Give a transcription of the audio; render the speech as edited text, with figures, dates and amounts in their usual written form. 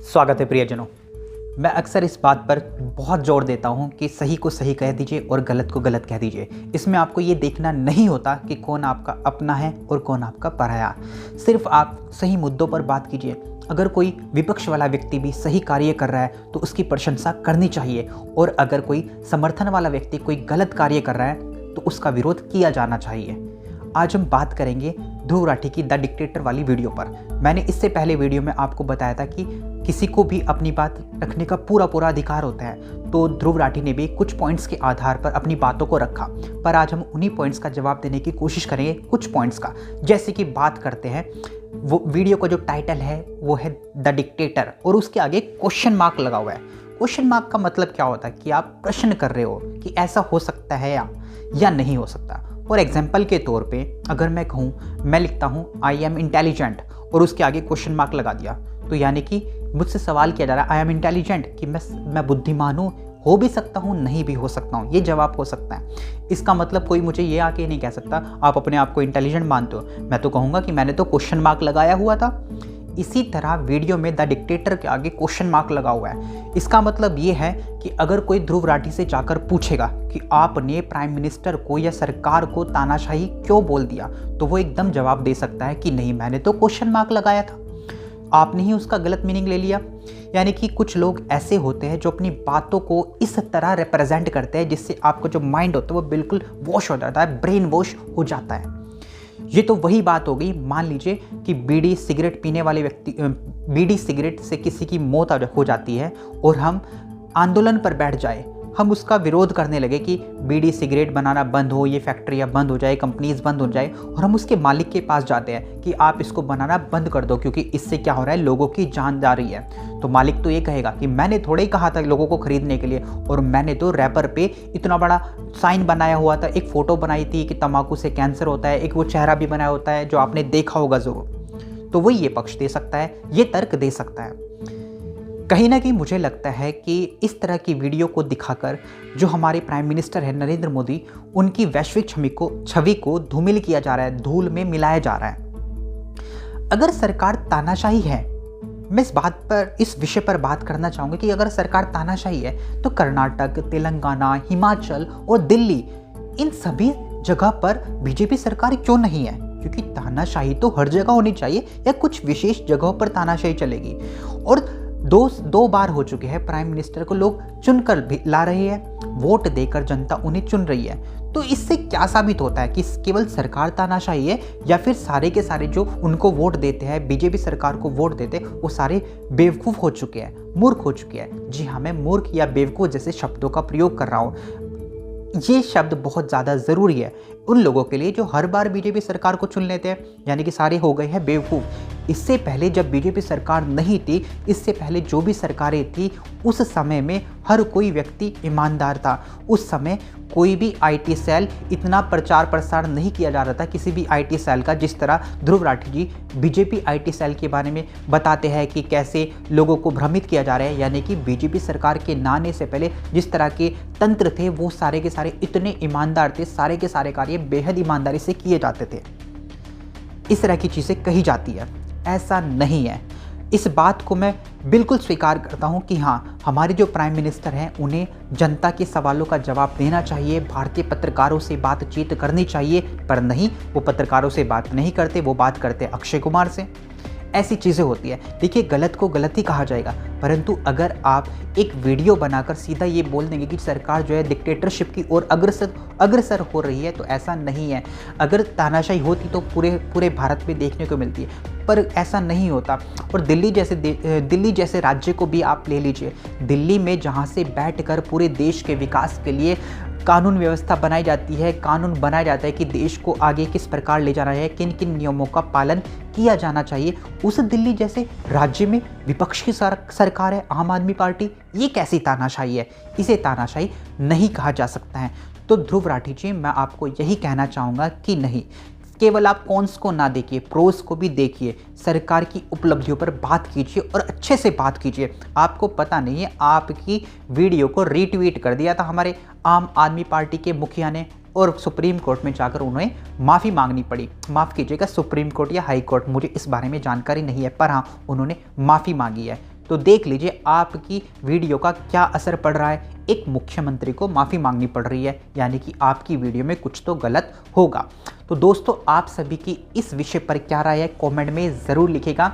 स्वागत है प्रियजनों। मैं अक्सर इस बात पर बहुत जोर देता हूं कि सही को सही कह दीजिए और गलत को गलत कह दीजिए। इसमें आपको ये देखना नहीं होता कि कौन आपका अपना है और कौन आपका पराया। सिर्फ आप सही मुद्दों पर बात कीजिए। अगर कोई विपक्ष वाला व्यक्ति भी सही कार्य कर रहा है तो उसकी प्रशंसा करनी चाहिए, और अगर कोई समर्थन वाला व्यक्ति कोई गलत कार्य कर रहा है तो उसका विरोध किया जाना चाहिए। आज हम बात करेंगे ध्रुव राठी की द डिक्टेटर वाली वीडियो पर। मैंने इससे पहले वीडियो में आपको बताया था कि किसी को भी अपनी बात रखने का पूरा अधिकार होता है, तो ध्रुव राठी ने भी कुछ पॉइंट्स के आधार पर अपनी बातों को रखा। पर आज हम उन्हीं पॉइंट्स का जवाब देने की कोशिश करेंगे, कुछ पॉइंट्स का। जैसे कि बात करते हैं, वो वीडियो का जो टाइटल है वो है द डिक्टेटर, और उसके आगे क्वेश्चन मार्क लगा हुआ है। क्वेश्चन मार्क का मतलब क्या होता है कि आप प्रश्न कर रहे हो कि ऐसा हो सकता है या नहीं हो सकता। और एग्जाम्पल के तौर पे अगर मैं कहूँ, मैं लिखता हूँ आई एम इंटेलिजेंट और उसके आगे क्वेश्चन मार्क लगा दिया, तो यानी कि मुझसे सवाल किया जा रहा है आई एम इंटेलिजेंट कि मैं बुद्धिमान हूँ, हो भी सकता हूँ, नहीं भी हो सकता हूँ, ये जवाब हो सकता है। इसका मतलब कोई मुझे ये आके नहीं कह सकता आप अपने आप को इंटेलिजेंट मानते हो। मैं तो कहूँगा कि मैंने तो क्वेश्चन मार्क लगाया हुआ था। इसी तरह वीडियो में द डिक्टेटर के आगे क्वेश्चन मार्क लगा हुआ है। इसका मतलब ये है कि अगर कोई ध्रुव राठी से जाकर पूछेगा कि आपने प्राइम मिनिस्टर को या सरकार को तानाशाही क्यों बोल दिया, तो वो एकदम जवाब दे सकता है कि नहीं, मैंने तो क्वेश्चन मार्क लगाया था, आपने ही उसका गलत मीनिंग ले लिया। यानी कि कुछ लोग ऐसे होते हैं जो अपनी बातों को इस तरह रिप्रेजेंट करते हैं जिससे आपका जो माइंड होता है वो बिल्कुल वॉश हो जाता है, ब्रेन वॉश हो जाता है। ये तो वही बात हो गई, मान लीजिए कि बीड़ी सिगरेट पीने वाले व्यक्ति, बीड़ी सिगरेट से किसी की मौत हो जाती है और हम आंदोलन पर बैठ जाए, हम उसका विरोध करने लगे कि बीड़ी सिगरेट बनाना बंद हो, ये फैक्ट्रियाँ बंद हो जाए, कंपनीज बंद हो जाए, और हम उसके मालिक के पास जाते हैं कि आप इसको बनाना बंद कर दो क्योंकि इससे क्या हो रहा है, लोगों की जान जा रही है। तो मालिक तो ये कहेगा कि मैंने थोड़ा ही कहा था लोगों को खरीदने के लिए, और मैंने तो रैपर पे इतना बड़ा साइन बनाया हुआ था, एक फ़ोटो बनाई थी कि तंबाकू से कैंसर होता है, एक वो चेहरा भी बनाया होता है जो आपने देखा होगा ज़रूर। तो वही ये पक्ष दे सकता है, ये तर्क दे सकता है। कहीं ना कहीं मुझे लगता है कि इस तरह की वीडियो को दिखाकर जो हमारे प्राइम मिनिस्टर हैं नरेंद्र मोदी, उनकी वैश्विक छवि को धूमिल किया जा रहा है, धूल में मिलाया जा रहा है। अगर सरकार तानाशाही है, मैं इस विषय पर बात करना चाहूँगा कि अगर सरकार तानाशाही है तो कर्नाटक, तेलंगाना, हिमाचल और दिल्ली, इन सभी जगह पर बीजेपी सरकार क्यों नहीं है? क्योंकि तानाशाही तो हर जगह होनी चाहिए, या कुछ विशेष जगहों पर तानाशाही चलेगी। और दो बार हो चुके हैं प्राइम मिनिस्टर को लोग चुनकर भी ला रहे हैं, वोट देकर जनता उन्हें चुन रही है। तो इससे क्या साबित होता है कि केवल सरकार तानाशाही है, या फिर सारे के सारे जो उनको वोट देते हैं, बीजेपी सरकार को वोट देते हैं, वो सारे बेवकूफ़ हो चुके हैं, मूर्ख हो चुके हैं। जी हाँ, मैं मूर्ख या बेवकूफ़ जैसे शब्दों का प्रयोग कर रहा हूँ। ये शब्द बहुत ज़्यादा ज़रूरी है उन लोगों के लिए जो हर बार बीजेपी सरकार को चुन लेते हैं, यानी कि सारे हो गए हैं बेवकूफ़। इससे पहले जब बीजेपी सरकार नहीं थी, इससे पहले जो भी सरकारें थी, उस समय में हर कोई व्यक्ति ईमानदार था। उस समय कोई भी आईटी सेल, इतना प्रचार प्रसार नहीं किया जा रहा था किसी भी आईटी सेल का, जिस तरह ध्रुव राठी जी बीजेपी आईटी सेल के बारे में बताते हैं कि कैसे लोगों को भ्रमित किया जा रहा है। यानी कि बीजेपी सरकार के ना आने से पहले जिस तरह के तंत्र थे वो सारे के सारे इतने ईमानदार थे, सारे के सारे कार्य बेहद ईमानदारी से किए जाते थे। इस तरह की चीज़ें कही जाती है, ऐसा नहीं है। इस बात को मैं बिल्कुल स्वीकार करता हूं कि हाँ, हमारे जो प्राइम मिनिस्टर हैं उन्हें जनता के सवालों का जवाब देना चाहिए, भारतीय पत्रकारों से बातचीत करनी चाहिए, पर नहीं, वो पत्रकारों से बात नहीं करते, वो बात करते अक्षय कुमार से। ऐसी चीज़ें होती है। देखिए, गलत को गलत ही कहा जाएगा, परंतु अगर आप एक वीडियो बनाकर सीधा ये बोल देंगे कि सरकार जो है डिक्टेटरशिप की ओर अग्रसर हो रही है, तो ऐसा नहीं है। अगर तानाशाही होती तो पूरे भारत में देखने को मिलती है, पर ऐसा नहीं होता। और दिल्ली जैसे राज्य को भी आप ले लीजिए। दिल्ली में जहाँ से बैठकर पूरे देश के विकास के लिए कानून व्यवस्था बनाई जाती है, कानून बनाया जाता है कि देश को आगे किस प्रकार ले जाना है, किन किन नियमों का पालन किया जाना चाहिए, उस दिल्ली जैसे राज्य में विपक्ष की सरकार है, आम आदमी पार्टी। ये कैसी तानाशाही है? इसे तानाशाही नहीं कहा जा सकता है। तो ध्रुव राठी जी, मैं आपको यही कहना चाहूँगा कि नहीं, केवल आप कॉन्स को ना देखिए, प्रोस को भी देखिए, सरकार की उपलब्धियों पर बात कीजिए और अच्छे से बात कीजिए। आपको पता नहीं है, आपकी वीडियो को रीट्वीट कर दिया था हमारे आम आदमी पार्टी के मुखिया ने, और सुप्रीम कोर्ट में जाकर उन्हें माफ़ी मांगनी पड़ी। माफ़ कीजिएगा, सुप्रीम कोर्ट या हाई कोर्ट, मुझे इस बारे में जानकारी नहीं है, पर हाँ, उन्होंने माफ़ी मांगी है। तो देख लीजिए आपकी वीडियो का क्या असर पड़ रहा है। एक मुख्यमंत्री को माफ़ी मांगनी पड़ रही है, यानी कि आपकी वीडियो में कुछ तो गलत होगा। तो दोस्तों, आप सभी की इस विषय पर क्या राय है कमेंट में ज़रूर लिखिएगा।